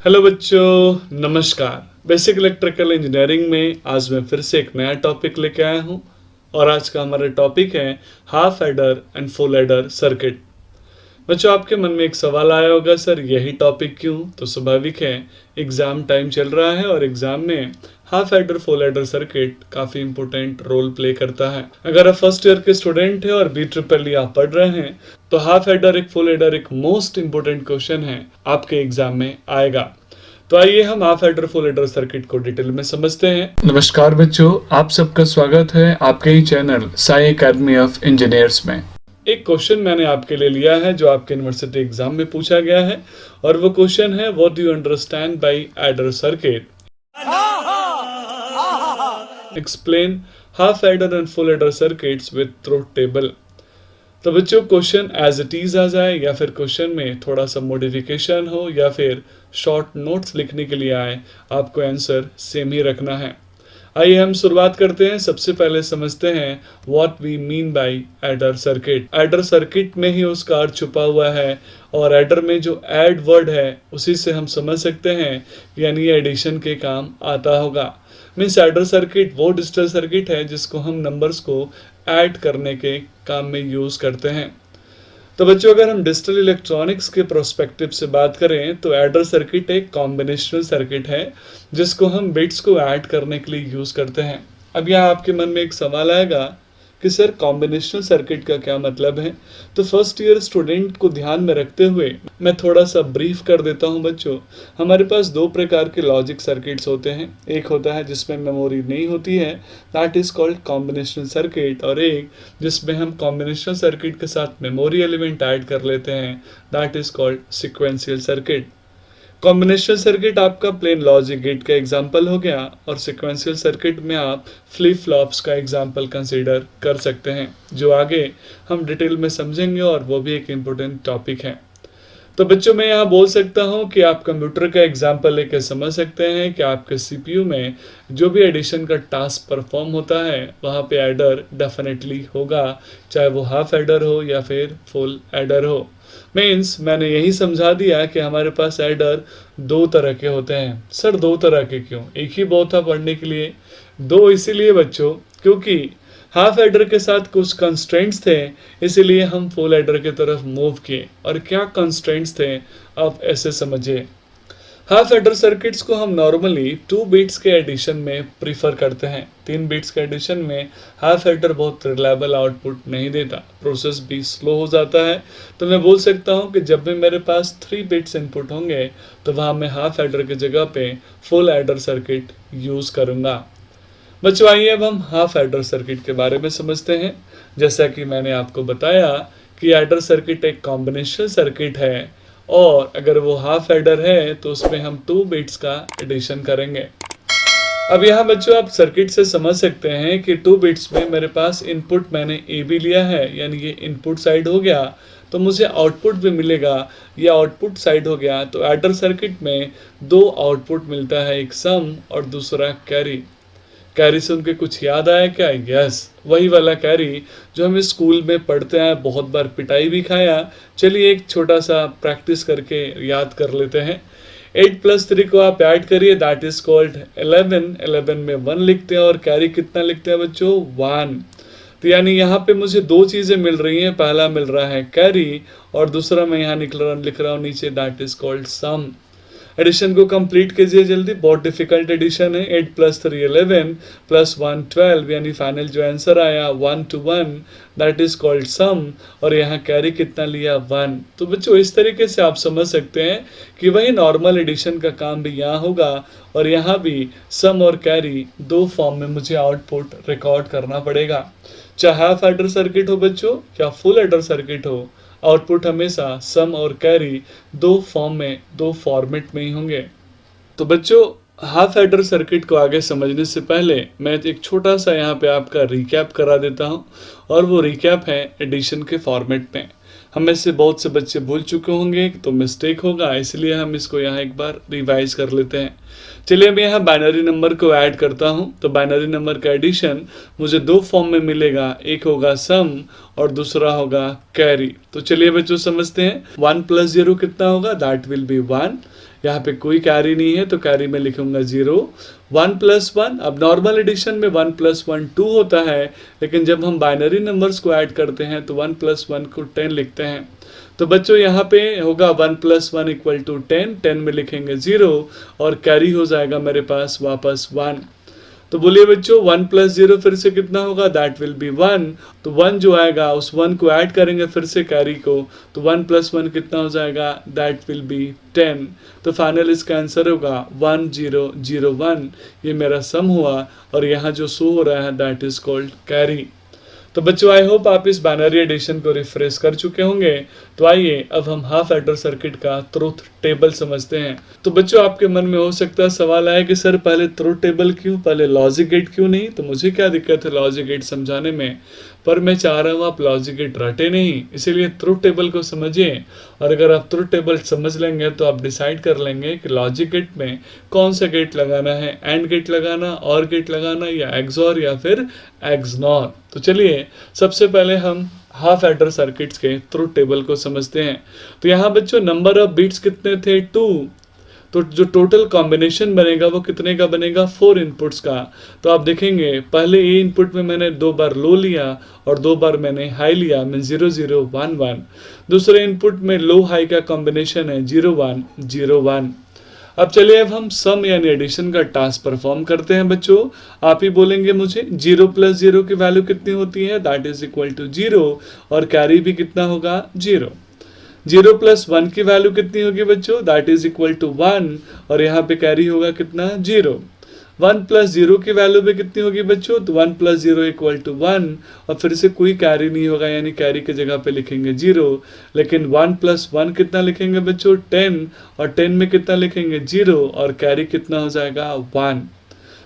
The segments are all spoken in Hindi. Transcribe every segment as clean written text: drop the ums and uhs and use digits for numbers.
हेलो बच्चों, नमस्कार। बेसिक इलेक्ट्रिकल इंजीनियरिंग में आज मैं फिर से एक नया टॉपिक लेके आया हूँ और आज का हमारा टॉपिक है half adder and full adder circuit. बच्चों, आपके मन में एक सवाल आया होगा, सर यही टॉपिक क्यों? तो स्वाभाविक है, एग्जाम टाइम चल रहा है और एग्जाम में half adder full adder circuit काफी इंपॉर्टेंट रोल प्ले करता है। अगर आप फर्स्ट ईयर के स्टूडेंट हैं और BEE आप पढ़ रहे हैं तो हाफ एडर एक फुल एडर एक मोस्ट इंपॉर्टेंट क्वेश्चन है, आपके एग्जाम में आएगा। तो आइए हम half adder full adder circuit को डिटेल में समझते हैं। नमस्कार बच्चों, आप सबका स्वागत है आपके ही channel Sai Academy of Engineers में। एक क्वेश्चन मैंने आपके लिए लिया है जो आपके यूनिवर्सिटी एग्जाम में पूछा गया है और वो क्वेश्चन है, what do you understand by adder circuit? Explain half adder and full adder circuits with truth table. तो बच्चों, क्वेश्चन एज इट इज आ जाए या फिर क्वेश्चन में थोड़ा सा मॉडिफिकेशन हो या फिर शॉर्ट नोट्स लिखने के लिए आए, आपको आंसर सेम ही रखना है। आइए हम शुरुआत करते हैं। सबसे पहले समझते हैं what we mean by adder circuit. Adder circuit में ही उसका अर्थ छुपा हुआ है और एडर में जो ऐड वर्ड है उसी से हम समझ सकते हैं, यानी एडिशन के काम आता होगा। मीन्स एडर सर्किट वो डिजिटल सर्किट है जिसको हम नंबर्स को ऐड करने के काम में यूज करते हैं। तो बच्चों, अगर हम डिजिटल इलेक्ट्रॉनिक्स के प्रोस्पेक्टिव से बात करें तो एडर सर्किट एक कॉम्बिनेशनल सर्किट है जिसको हम बिट्स को ऐड करने के लिए यूज करते हैं। अब यहाँ आपके मन में एक सवाल आएगा कि सर कॉम्बिनेशनल सर्किट का क्या मतलब है? तो फर्स्ट ईयर स्टूडेंट को ध्यान में रखते हुए मैं थोड़ा सा ब्रीफ कर देता हूँ। बच्चों, हमारे पास दो प्रकार के लॉजिक सर्किट्स होते हैं। एक होता है जिसमें मेमोरी नहीं होती है, that is called combinational circuit, और एक जिसमें हम कॉम्बिनेशनल सर्किट के साथ मेमोरी एलिमेंट ऐड कर लेते हैं, that is called sequential circuit. Combinational circuit आपका प्लेन लॉजिक गेट का एग्जांपल हो गया और सिक्वेंशियल सर्किट में आप फ्लिप फ्लॉप्स का एग्जांपल कंसीडर कर सकते हैं, जो आगे हम डिटेल में समझेंगे और वो भी एक इम्पोर्टेंट टॉपिक है। तो बच्चों, मैं यहाँ बोल सकता हूँ कि आप कंप्यूटर का एग्जांपल लेकर समझ सकते हैं कि आपके सीपीयू में जो भी एडिशन का टास्क परफॉर्म होता है वहाँ पे एडर डेफिनेटली होगा, चाहे वो हाफ एडर हो या फिर फुल एडर हो। मीन्स मैंने यही समझा दिया कि हमारे पास एडर दो तरह के होते हैं। सर दो तरह के क्यों? एक ही बहुत था पढ़ने के लिए। दो इसीलिए बच्चों क्योंकि हाफ एडर के साथ कुछ कंस्ट्रेंट्स थे, इसीलिए हम फुल एडर की तरफ मूव किए। और क्या कंस्ट्रेंट्स थे, आप ऐसे समझिए। हाफ एडर सर्किट्स को हम नॉर्मली 2 बिट्स के एडिशन में प्रीफर करते हैं। 3 बिट्स के एडिशन में हाफ एडर बहुत रिलायबल आउटपुट नहीं देता, प्रोसेस भी स्लो हो जाता है। तो मैं बोल सकता हूँ कि जब भी मेरे पास 3 बिट्स इनपुट होंगे तो वहाँ मैं हाफ एडर की जगह पे फुल एडर सर्किट यूज़ करूँगा। बच्चों, आइए अब हम हाफ एडर सर्किट के बारे में समझते हैं। जैसा कि मैंने आपको बताया कि एडर सर्किट एक कॉम्बिनेशनल सर्किट है और अगर वो हाफ एडर है तो उसमें हम 2 बिट्स का एडिशन करेंगे। अब यहाँ बच्चों आप सर्किट से समझ सकते हैं कि 2 बिट्स में मेरे पास इनपुट मैंने ए भी लिया है, यानी ये इनपुट साइड हो गया, तो मुझे आउटपुट भी मिलेगा, ये आउटपुट साइड हो गया। तो एडर सर्किट में 2 आउटपुट मिलता है, एक सम और दूसरा कैरी। कैरी से उनके कुछ याद आया क्या? यस, वही वाला कैरी जो हम स्कूल में पढ़ते हैं, बहुत बार पिटाई भी खाया। चलिए एक छोटा सा प्रैक्टिस करके याद कर लेते हैं। 8 + 3 को आप ऐड करिए, दैट इज कॉल्ड 11। 11 में 1 लिखते हैं और कैरी कितना लिखते हैं बच्चों? 1। तो यानी यहाँ पे मुझे 2 चीज़ें मिल रही हैं, पहला मिल रहा है कैरी और दूसरा मैं यहाँ लिख रहा हूँ नीचे, that is called sum. Addition को कंप्लीट कीजिए जल्दी, बहुत डिफिकल्ट एडिशन है। 8 + 3 11 + 1 12, यानी फाइनल जो आंसर आया 1 to 1, दैट इज कॉल्ड सम। और यहाँ कैरी कितना लिया? 1। तो बच्चों इस तरीके से आप समझ सकते हैं कि वही नॉर्मल एडिशन का काम भी यहाँ होगा और यहाँ भी सम और कैरी 2 फॉर्म में मुझे आउटपुट रिकॉर्ड करना पड़ेगा। चाहे हाफ एडर सर्किट हो बच्चों या फुल एडर सर्किट हो, आउटपुट हमेशा सम और कैरी 2 फॉर्म में, 2 फॉर्मेट में ही होंगे। तो बच्चों, हाफ एडर सर्किट को आगे समझने से पहले मैं एक छोटा सा यहाँ पे आपका रिकैप करा देता हूँ और वो रिकैप है एडिशन के फॉर्मेट में। हम में से बहुत से बच्चे भूल चुके होंगे तो मिस्टेक होगा, इसलिए हम इसको यहाँ एक बार रिवाइज कर लेते हैं। चलिए मैं यहाँ बाइनरी नंबर को ऐड करता हूँ। तो बाइनरी नंबर का एडिशन मुझे 2 फॉर्म में मिलेगा, एक होगा सम और दूसरा होगा कैरी। तो चलिए बच्चों समझते हैं। 1 + 0 कितना होगा? दैट विल बी 1, यहाँ पे कोई कैरी नहीं है तो कैरी में लिखूंगा 0। 1 + 1, अब नॉर्मल एडिशन में 1 + 1 2 होता है, लेकिन जब हम बाइनरी नंबर्स को ऐड करते हैं तो 1 + 1 को 10 लिखते हैं। तो बच्चों यहाँ पे होगा 1 + 1 = 10, 10 में लिखेंगे 0 और कैरी हो जाएगा मेरे पास वापस 1। तो बोलिए बच्चों 1 + 0 फिर से कितना होगा, दैट विल बी 1। तो 1 जो आएगा उस 1 को ऐड करेंगे फिर से कैरी को, तो 1 + 1 कितना हो जाएगा, दैट विल बी 10। तो फाइनल इसका आंसर होगा 1001। ये मेरा सम हुआ और यहाँ जो शो हो रहा है दैट इज कॉल्ड कैरी। तो बच्चों आई होप आप इस बाइनरी एडिशन को रिफ्रेश कर चुके होंगे। तो आइए अब हम हाफ एडर सर्किट का ट्रुथ टेबल समझते हैं। तो बच्चों आपके मन में हो सकता है सवाल आए कि सर पहले ट्रुथ टेबल क्यों, पहले लॉजिक गेट क्यों नहीं। तो मुझे क्या दिक्कत है लॉजिक गेट समझाने में, पर मैं चाह रहा हूँ आप लॉजिक गेट रटे नहीं, इसीलिए ट्रुथ टेबल को समझिए। और अगर आप ट्रुथ टेबल समझ लेंगे तो आप डिसाइड कर लेंगे कि लॉजिक गेट में कौन सा गेट लगाना है, एंड गेट लगाना, और गेट लगाना, या एक्सऑर या फिर एक्सनॉर। तो चलिए सबसे पहले हम हाफ एडर सर्किट्स के ट्रुथ टेबल को समझते हैं। तो यहाँ बच्चों नंबर ऑफ बिट्स कितने थे, 2। तो जो टोटल कॉम्बिनेशन बनेगा वो कितने का बनेगा, 4 इनपुट्स का। तो आप देखेंगे पहले ए इनपुट में मैंने 2 बार लो लिया और 2 बार मैंने हाई लिया, मीन 0 0 1 1। दूसरे इनपुट में लो हाई का कॉम्बिनेशन है 0 1 0 1। अब चलिए अब हम सम यानी एडिशन का टास्क परफॉर्म करते हैं। बच्चों आप ही बोलेंगे मुझे 0 + 0 की वैल्यू कितनी होती है, दैट इज इक्वल टू 0, और कैरी भी कितना होगा 0। 0 + 1 की वैल्यू कितनी होगी बच्चों, दैट इज इक्वल टू 1, और यहाँ पे कैरी होगा कितना 0। 1 + 0 की वैल्यू भी कितनी होगी बच्चों, तो 1 + 0 = 1, और फिर से कोई कैरी नहीं होगा, यानी कैरी की जगह पे लिखेंगे 0। लेकिन 1 + 1 कितना लिखेंगे बच्चों, 10, और 10 में कितना लिखेंगे 0, और कैरी कितना हो जाएगा 1।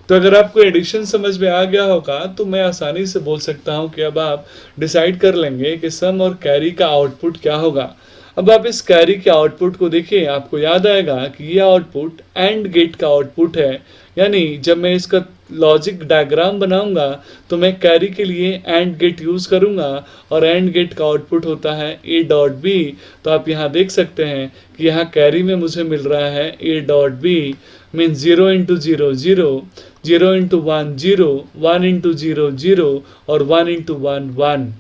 तो अगर आपको एडिशन समझ में आ गया होगा तो मैं आसानी से बोल सकता हूं कि अब आप डिसाइड कर लेंगे कि सम और कैरी का आउटपुट क्या होगा। अब आप इस कैरी के आउटपुट को देखिए, आपको याद आएगा कि ये आउटपुट एंड गेट का आउटपुट है। यानी जब मैं इसका लॉजिक डायग्राम बनाऊंगा तो मैं कैरी के लिए एंड गेट यूज करूंगा, और एंड गेट का आउटपुट होता है A.B। तो आप यहाँ देख सकते हैं कि यहाँ कैरी में मुझे मिल रहा है A.B, मीन 0 × 0 0, 0 × 1 0, 1 × 0 0, और 1 × 1 1।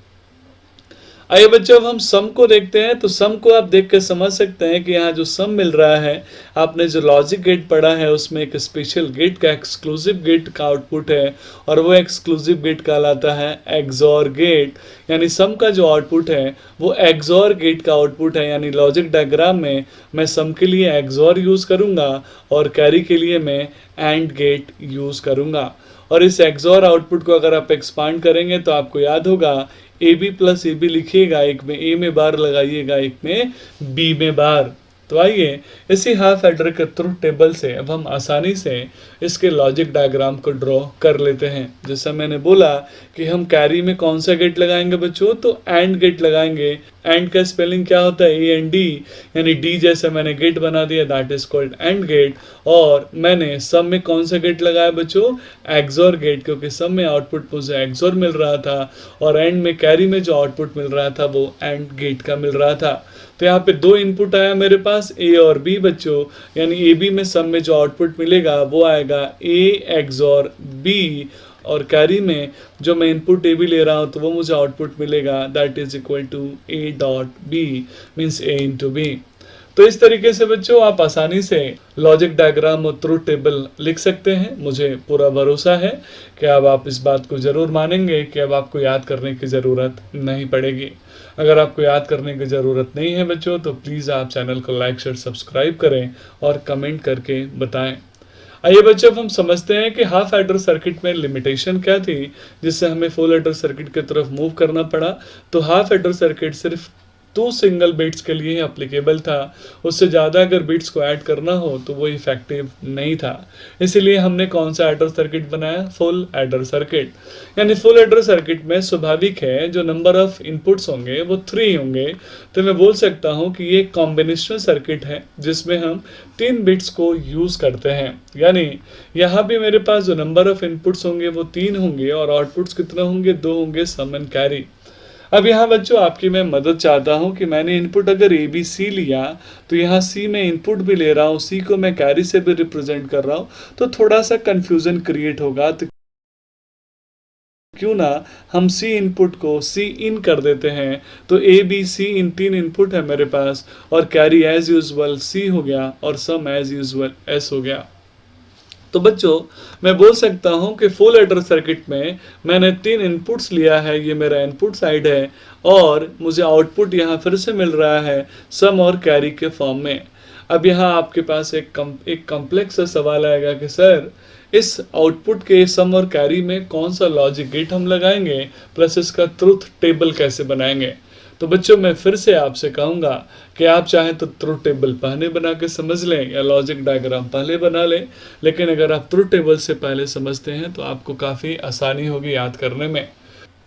आइए बच्चों अब हम सम को देखते हैं। तो सम को आप देख के समझ सकते हैं कि यहाँ जो सम मिल रहा है, आपने जो लॉजिक गेट पढ़ा है उसमें एक स्पेशल गेट का एक्सक्लूसिव गेट का आउटपुट है, और वो एक्सक्लूसिव गेट कहलाता है एक्सॉर गेट। यानी सम का जो आउटपुट है वो एक्सॉर गेट का आउटपुट है। यानी लॉजिक डायग्राम में मैं सम के लिए एक्सॉर यूज करूंगा और कैरी के लिए मैं एंड गेट यूज करूंगा। और इस एक्सॉर आउटपुट को अगर आप एक्सपांड करेंगे तो आपको याद होगा AB + AB लिखिएगा, एक में A में बार लगाइएगा, एक में B में बार। तो आइए इसी हाफ एडर के ट्रुथ टेबल से अब हम आसानी से इसके लॉजिक डायग्राम को ड्रॉ कर लेते हैं। जैसा मैंने बोला कि हम कैरी में कौन सा गेट लगाएंगे बच्चों, तो एंड गेट लगाएंगे। एंड का स्पेलिंग क्या होता है, AND, यानी D जैसे मैंने गेट बना दिया, that is called and gate. और मैंने सम में कौन सा गेट लगाया बच्चों, एक्सॉर गेट, क्योंकि सम में आउटपुट मुझे एक्सॉर मिल रहा था और एंड में कैरी में जो आउटपुट मिल रहा था वो एंड गेट का मिल रहा था। तो यहाँ पे 2 इनपुट आया मेरे पास A और B बच्चों, यानी AB में सम में जो आउटपुट मिलेगा वो आएगा A XOR B, और कैरी में जो मैं इनपुट AB ले रहा हूँ तो वो मुझे आउटपुट मिलेगा that is equal to A.B, means A × B। तो इस तरीके से बच्चों आप आसानी से लॉजिक डायग्राम और ट्रुथ टेबल लिख सकते हैं। मुझे पूरा भरोसा है कि अब आप इस बात को ज़रूर मानेंगे कि अब आपको याद करने की ज़रूरत नहीं पड़ेगी। अगर आपको याद करने की ज़रूरत नहीं है बच्चों तो प्लीज़ आप चैनल को लाइक शेयर सब्सक्राइब करें और कमेंट करके बताएं। आइए बच्चों अब हम समझते हैं कि हाफ एडर सर्किट में लिमिटेशन क्या थी जिससे हमें फुल एडर सर्किट की तरफ मूव करना पड़ा। तो हाफ एडर सर्किट सिर्फ 2 सिंगल बिट्स के लिए एप्लीकेबल था, उससे ज़्यादा अगर बिट्स को ऐड करना हो तो वो इफेक्टिव नहीं था। इसीलिए हमने कौन सा एडर सर्किट बनाया, फुल एडर सर्किट। यानी फुल एडर सर्किट में स्वाभाविक है जो नंबर ऑफ इनपुट्स होंगे वो 3 होंगे। तो मैं बोल सकता हूँ कि ये कॉम्बिनेशनल सर्किट है जिसमें हम 3 बिट्स को यूज़ करते हैं। यानी यहाँ भी मेरे पास जो नंबर ऑफ इनपुट्स होंगे वो 3 होंगे और आउटपुट्स कितना होंगे, 2 होंगे, सम एंड कैरी। अब यहाँ बच्चों आपकी मैं मदद चाहता हूँ कि मैंने इनपुट अगर ए बी सी लिया, तो यहाँ सी में इनपुट भी ले रहा हूँ, सी को मैं कैरी से भी रिप्रेजेंट कर रहा हूँ, तो थोड़ा सा कंफ्यूजन क्रिएट होगा। तो क्यों ना हम सी इनपुट को सी इन कर देते हैं। तो A B C in 3 input है मेरे पास, और कैरी एज यूजुअल सी हो गया और सम एज यूजुअल एस हो गया। तो बच्चों मैं बोल सकता हूं कि फुल एडर सर्किट में मैंने 3 इनपुट्स लिया है, ये मेरा इनपुट साइड है, और मुझे आउटपुट यहाँ फिर से मिल रहा है सम और कैरी के फॉर्म में। अब यहाँ आपके पास एक कॉम्प्लेक्स सा सवाल आएगा कि सर इस आउटपुट के सम और कैरी में कौन सा लॉजिक गेट हम लगाएंगे, प्लस इसका ट्रुथ टेबल कैसे बनाएंगे। तो बच्चों मैं फिर से आपसे कहूँगा कि आप चाहें तो ट्रुथ टेबल पहले बना के समझ लें या लॉजिक डायग्राम पहले बना लें, लेकिन अगर आप ट्रुथ टेबल से पहले समझते हैं तो आपको काफ़ी आसानी होगी याद करने में।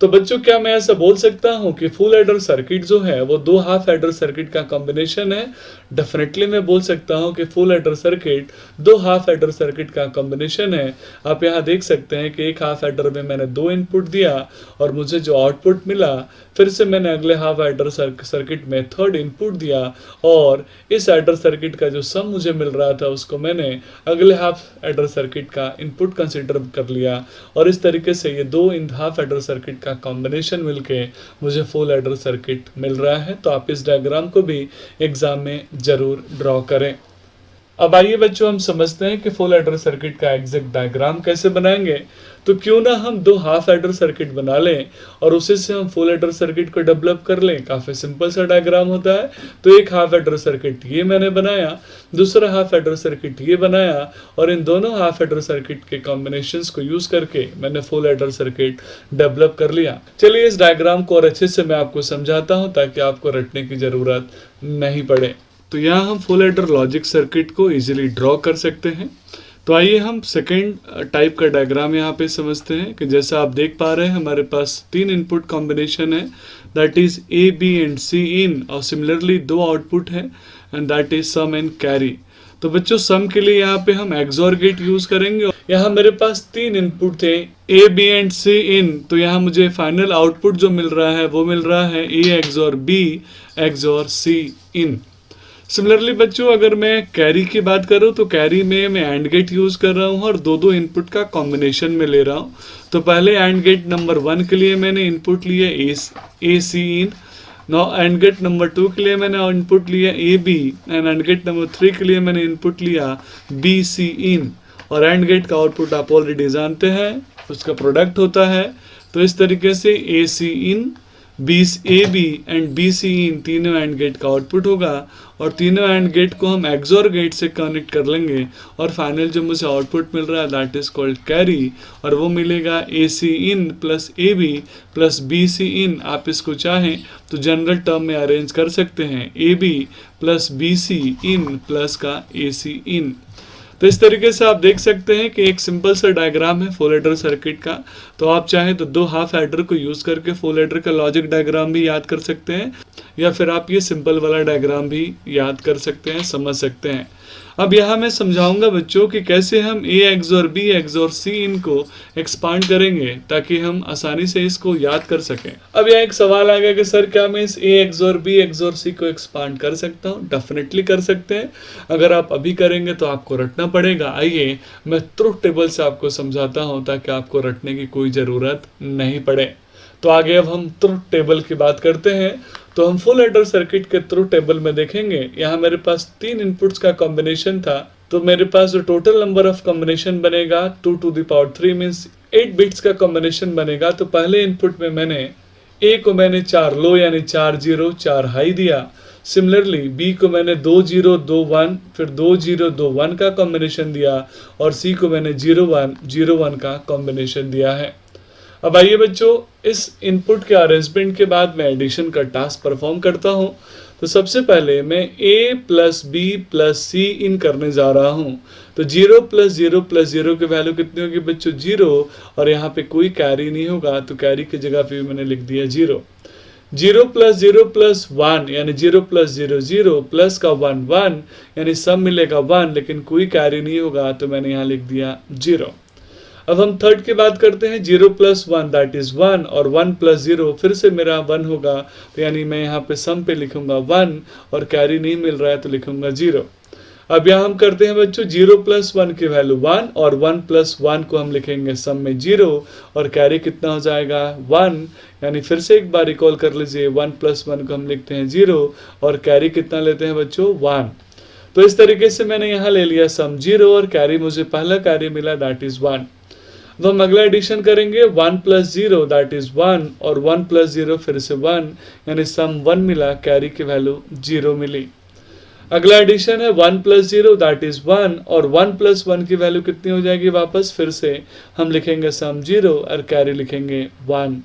तो बच्चों क्या मैं ऐसा बोल सकता हूं कि फुल एडर सर्किट जो है वो 2 हाफ एडर सर्किट का कॉम्बिनेशन है? डेफिनेटली मैं बोल सकता हूं कि full adder circuit 2 half adder circuit का कॉम्बिनेशन है। आप यहां देख सकते हैं कि एक हाफ एडर में मैंने 2 इनपुट दिया और मुझे जो आउटपुट मिला, फिर से मैंने अगले हाफ एडर सर्किट में थर्ड इनपुट दिया और इस एडर सर्किट का जो सम मुझे मिल रहा था उसको मैंने अगले हाफ एडर सर्किट का इनपुट कंसिडर कर लिया, और इस तरीके से ये 2 हाफ एडर सर्किट का कॉम्बिनेशन मिलके मुझे फुल एडर सर्किट मिल रहा है। तो आप इस डायग्राम को भी एग्जाम में जरूर ड्रॉ करें। अब आइए बच्चों हम समझते हैं कि फुल एडर सर्किट का एग्जैक्ट डायग्राम कैसे बनाएंगे। तो क्यों ना हम 2 हाफ एडर सर्किट बना लें और उसी से हम फुल एडर सर्किट को डेवलप कर लें। काफ़ी सिंपल सा डायग्राम होता है। तो एक हाफ एडर सर्किट ये मैंने बनाया, दूसरा हाफ एडर सर्किट ये बनाया, और इन दोनों हाफ एडर सर्किट के कॉम्बिनेशंस को यूज करके मैंने फुल एडर सर्किट डेवलप कर लिया। चलिए इस डायग्राम को और अच्छे से मैं आपको समझाता हूँ ताकि आपको रटने की ज़रूरत नहीं पड़े। तो यहाँ हम फुल एडर लॉजिक सर्किट को इजीली ड्रॉ कर सकते हैं। तो आइए हम सेकेंड टाइप का डायग्राम यहाँ पे समझते हैं कि जैसा आप देख पा रहे हैं हमारे पास 3 इनपुट कॉम्बिनेशन है, that is A B and C in, और सिमिलरली 2 आउटपुट है and that is sum and carry. तो बच्चों सम के लिए यहाँ पे हम एक्सॉर गेट यूज करेंगे। यहाँ मेरे पास 3 इनपुट थे ए बी एंड सी इन, तो यहाँ मुझे फाइनल आउटपुट जो मिल रहा है वो मिल रहा है A XOR B XOR C in. Similarly बच्चों अगर मैं कैरी की बात करूं तो कैरी में मैं एंड गेट यूज कर रहा हूं और 2 इनपुट का कॉम्बिनेशन में ले रहा हूं। तो पहले एंड गेट नंबर 1 के लिए मैंने इनपुट लिए A C in, no and gate number 2 के लिए मैंने इनपुट लिया A B, and and gate number 3 के लिए मैंने इनपुट लिया बी सी इन, और एंड गेट का आउटपुट आप ऑलरेडी जानते हैं उसका प्रोडक्ट होता है। तो इस तरीके से A C in A B and B C in तीनों एंड गेट का आउटपुट होगा, और तीनों एंड गेट को हम एक्सॉर गेट से कनेक्ट कर लेंगे, और फाइनल जो मुझे आउटपुट मिल रहा है दैट इज कॉल्ड कैरी, और वो मिलेगा A C in plus A B plus B C in. आप इसको चाहें तो जनरल टर्म में अरेंज कर सकते हैं, A B plus B C in plus का ए सी इन। तो इस तरीके से आप देख सकते हैं कि एक सिंपल सा डायग्राम है फुल एडर सर्किट का। तो आप चाहें तो 2 हाफ एडर को यूज करके फुल एडर का लॉजिक डायग्राम भी याद कर सकते हैं, या फिर आप ये सिंपल वाला डायग्राम भी याद कर सकते हैं, समझ सकते हैं। अब यहाँ मैं समझाऊंगा बच्चों कि कैसे हम ए एक्सॉर बी एक्सॉर सी इनको एक्सपांड करेंगे ताकि हम आसानी से इसको याद कर सकें। अब यहाँ एक सवाल आ गया कि सर क्या मैं इस ए एक्सॉर बी एक्सॉर सी को एक्सपांड कर सकता हूँ? डेफिनेटली कर सकते हैं। अगर आप अभी करेंगे तो आपको रटना पड़ेगा। आइए मैं ट्रुथ टेबल से आपको समझाता हूँ ताकि आपको रटने की कोई ज़रूरत नहीं पड़े। तो आगे अब हम ट्रुथ टेबल की बात करते हैं। तो हम फुल एडर सर्किट के ट्रुथ टेबल में देखेंगे, यहाँ मेरे पास 3 इनपुट्स का कॉम्बिनेशन था। तो मेरे पास जो टोटल नंबर ऑफ कॉम्बिनेशन बनेगा 2 to the power 3 means 8 bits का कॉम्बिनेशन बनेगा। तो पहले इनपुट में मैंने ए को मैंने 4 लो यानी 4 0 4 हाई दिया। सिमिलरली बी को मैंने 2 0 2 1 फिर 2 0 2 1 का कॉम्बिनेशन दिया, और सी को मैंने 0 1 0 1 का कॉम्बिनेशन दिया है। अब आइए बच्चों इस इनपुट के अरेंजमेंट के बाद मैं एडिशन का टास्क परफॉर्म करता हूं। तो सबसे पहले मैं a प्लस बी प्लस सी इन करने जा रहा हूं। तो 0 प्लस 0 प्लस 0 की वैल्यू कितनी होगी बच्चों? 0, और यहाँ पे कोई कैरी नहीं होगा तो कैरी की जगह पे मैंने लिख दिया 0। 0 प्लस 1 यानी 0 प्लस 0 0 प्लस का 1 1 यानी सब मिलेगा 1, लेकिन कोई कैरी नहीं होगा तो मैंने यहाँ लिख दिया 0। अब हम थर्ड की बात करते हैं, 0 + 1 दैट इज 1 और 1 + 0 फिर से मेरा 1 होगा, तो यानी मैं यहाँ पे सम पे लिखूंगा 1 और कैरी नहीं मिल रहा है तो लिखूंगा 0। अब यहाँ हम करते हैं बच्चों, 0 + 1 की वैल्यू 1 और 1 + 1 को हम लिखेंगे सम में 0 और कैरी कितना हो जाएगा 1, यानी फिर से एक बार रिकॉल कर लीजिए, 1 + 1 को हम लिखते हैं 0 और कैरी कितना लेते हैं बच्चों 1। तो इस तरीके से मैंने यहाँ ले लिया सम 0 और कैरी, मुझे पहला कैरी मिला दैट इज 1। तो हम अगला एडिशन करेंगे, 1 + 0 दैट इज 1 और 1 + 0 फिर से 1, यानी सम 1 मिला, कैरी की वैल्यू 0 मिली। अगला एडिशन है 1 + 0 दैट इज 1 और 1 + 1 की वैल्यू कितनी हो जाएगी, वापस फिर से हम लिखेंगे सम 0 और कैरी लिखेंगे 1।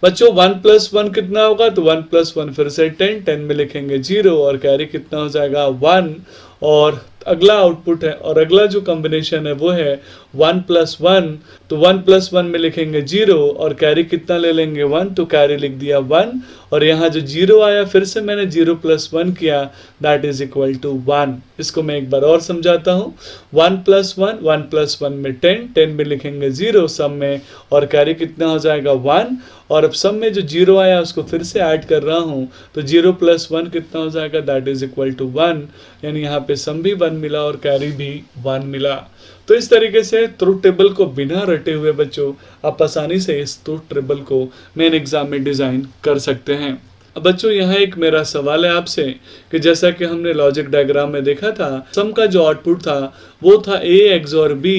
बच्चों 1 + 1 कितना होगा, तो 1 + 1 फिर से 10, 10 में लिखेंगे 0 और कैरी कितना हो जाएगा 1। और अगला आउटपुट है और अगला जो कॉम्बिनेशन है वो है 1 + 1, तो 1 + 1 में लिखेंगे 0 और कैरी कितना ले लेंगे 1, तो कैरी लिख दिया 1 और यहाँ जो 0 आया फिर से मैंने 0 + 1 किया दैट इज इक्वल टू 1। इसको मैं एक बार और समझाता हूँ, 1 + 1, 1 + 1 में 10, 10 में लिखेंगे 0 सम में और कैरी कितना हो जाएगा 1 और अब सम में जो 0 आया उसको फिर से ऐड कर रहा हूँ, तो 0 + 1 कितना हो जाएगा दैट इज इक्वल टू 1, यानी यहाँ पे सम भी 1 मिला और कैरी भी 1 मिला। तो इस तरीके से ट्रुथ टेबल को बिना रटे हुए बच्चों आप आसानी से इस ट्रुथ टेबल को मेन एग्जाम में डिजाइन कर सकते हैं। अब बच्चों यहाँ एक मेरा सवाल है आपसे कि जैसा कि हमने लॉजिक डायग्राम में देखा था, सम का जो आउटपुट था वो था A XOR B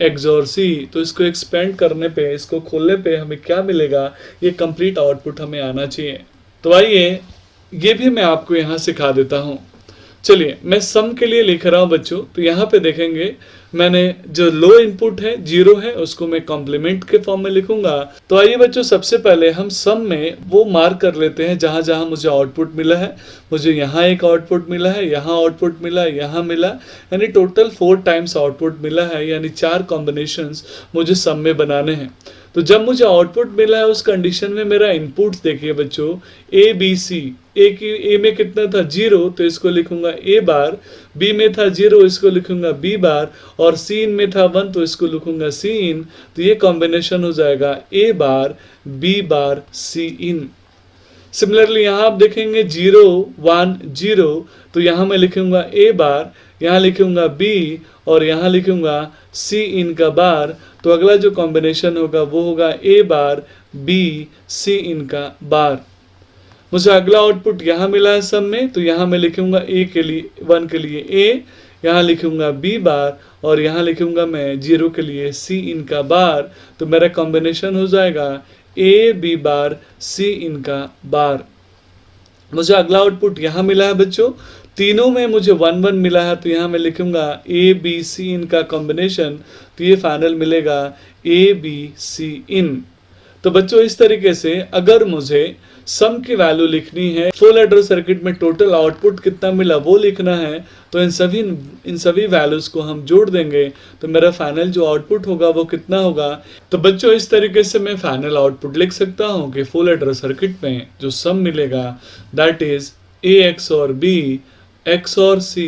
XOR C, तो इसको एक्सपेंड करने पे, इसको खोलने पे हमें क्या मिलेगा, ये कंप्लीट आउटपुट हमें आना चाहिए। तो आइए ये भी मैं आपको यहाँ सिखा देता हूँ। चलिए मैं सम के लिए लिख रहा हूँ बच्चों, तो यहाँ पे देखेंगे मैंने जो लो इनपुट है 0 है उसको मैं कॉम्प्लीमेंट के फॉर्म में लिखूंगा। तो आइए बच्चों सबसे पहले हम सम में वो मार्क कर लेते हैं जहां जहां मुझे आउटपुट मिला है। मुझे यहाँ एक आउटपुट मिला है, यहाँ आउटपुट मिला, यहाँ मिला, यानी टोटल 4 टाइम्स आउटपुट मिला है, यानी 4 कॉम्बिनेशंस मुझे सम में बनाने हैं। तो जब मुझे आउटपुट मिला है उस कंडीशन में मेरा इनपुट देखिए बच्चों, ए बी सी, ए में कितना था 0 तो इसको लिखूंगा A बार, बी में था 0 इसको लिखूंगा B बार और C में था 1 तो इसको लिखूंगा C इन। तो ये कॉम्बिनेशन हो जाएगा A bar B bar C in. Similarly यहाँ आप देखेंगे 0 1 0, तो यहाँ मैं लिखूंगा A बार, यहाँ लिखूंगा B और यहाँ लिखूंगा C इन का बार। तो अगला जो कॉम्बिनेशन होगा वो होगा A बार B C इन का बार। मुझे अगला आउटपुट यहाँ मिला है सम में, तो यहाँ मैं लिखूंगा A के लिए 1 के लिए A, यहाँ लिखूंगा B बार और यहाँ लिखूंगा मैं 0 के लिए C इन का बार। तो मेरा कॉम्बिनेशन हो जाएगा A B बार C इन का बार। मुझे अगला आउटपुट यहाँ मिला है बच्चों, तीनों में मुझे 1 1 मिला है, तो यहाँ मैं लिखूंगा A B C इन का कॉम्बिनेशन, तो ये फाइनल मिलेगा A B C इन। तो बच्चों इस तरीके से अगर मुझे सम की वैल्यू लिखनी है, फुल एडर सर्किट में टोटल आउटपुट कितना मिला वो लिखना है, तो इन सभी वैल्यूज को हम जोड़ देंगे तो मेरा फाइनल जो आउटपुट होगा वो कितना होगा। तो बच्चों इस तरीके से मैं फाइनल आउटपुट लिख सकता हूँ कि फुल एडर सर्किट में जो सम मिलेगा that is A XOR B XOR C,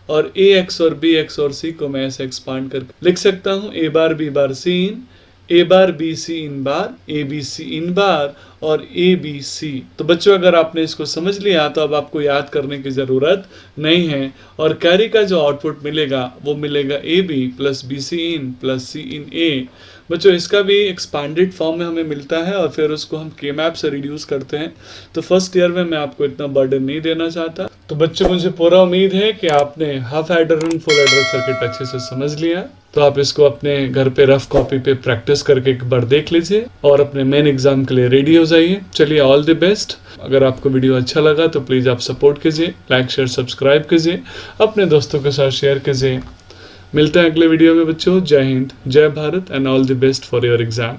और A XOR B XOR C को मैं ऐसे एक्सपांड करके लिख सकता हूँ A bar B bar C in, A bar B C in bar, A B C इन बार और A B C। तो बच्चों अगर आपने इसको समझ लिया तो अब आपको याद करने की ज़रूरत नहीं है। और कैरी का जो आउटपुट मिलेगा वो मिलेगा A B plus B C in plus C in A। बच्चों इसका भी एक्सपांडेड फॉर्म में हमें मिलता है और फिर उसको हम के मैप से रिड्यूस करते हैं। तो फर्स्ट ईयर में मैं आपको इतना बर्डन नहीं देना चाहता। तो बच्चों मुझे पूरा उम्मीद है कि आपने half adder and full adder circuit अच्छे से समझ लिया। तो आप इसको अपने घर पे रफ कॉपी पे प्रैक्टिस करके एक बार देख लीजिए और अपने मेन एग्जाम के लिए रेडी हो जाइए। चलिए ऑल द बेस्ट। अगर आपको वीडियो अच्छा लगा तो प्लीज़ आप सपोर्ट कीजिए, लाइक शेयर सब्सक्राइब कीजिए, अपने दोस्तों के साथ शेयर कीजिए। मिलते हैं अगले वीडियो में बच्चों। जय हिंद, जय Bharat and all the best for your exam.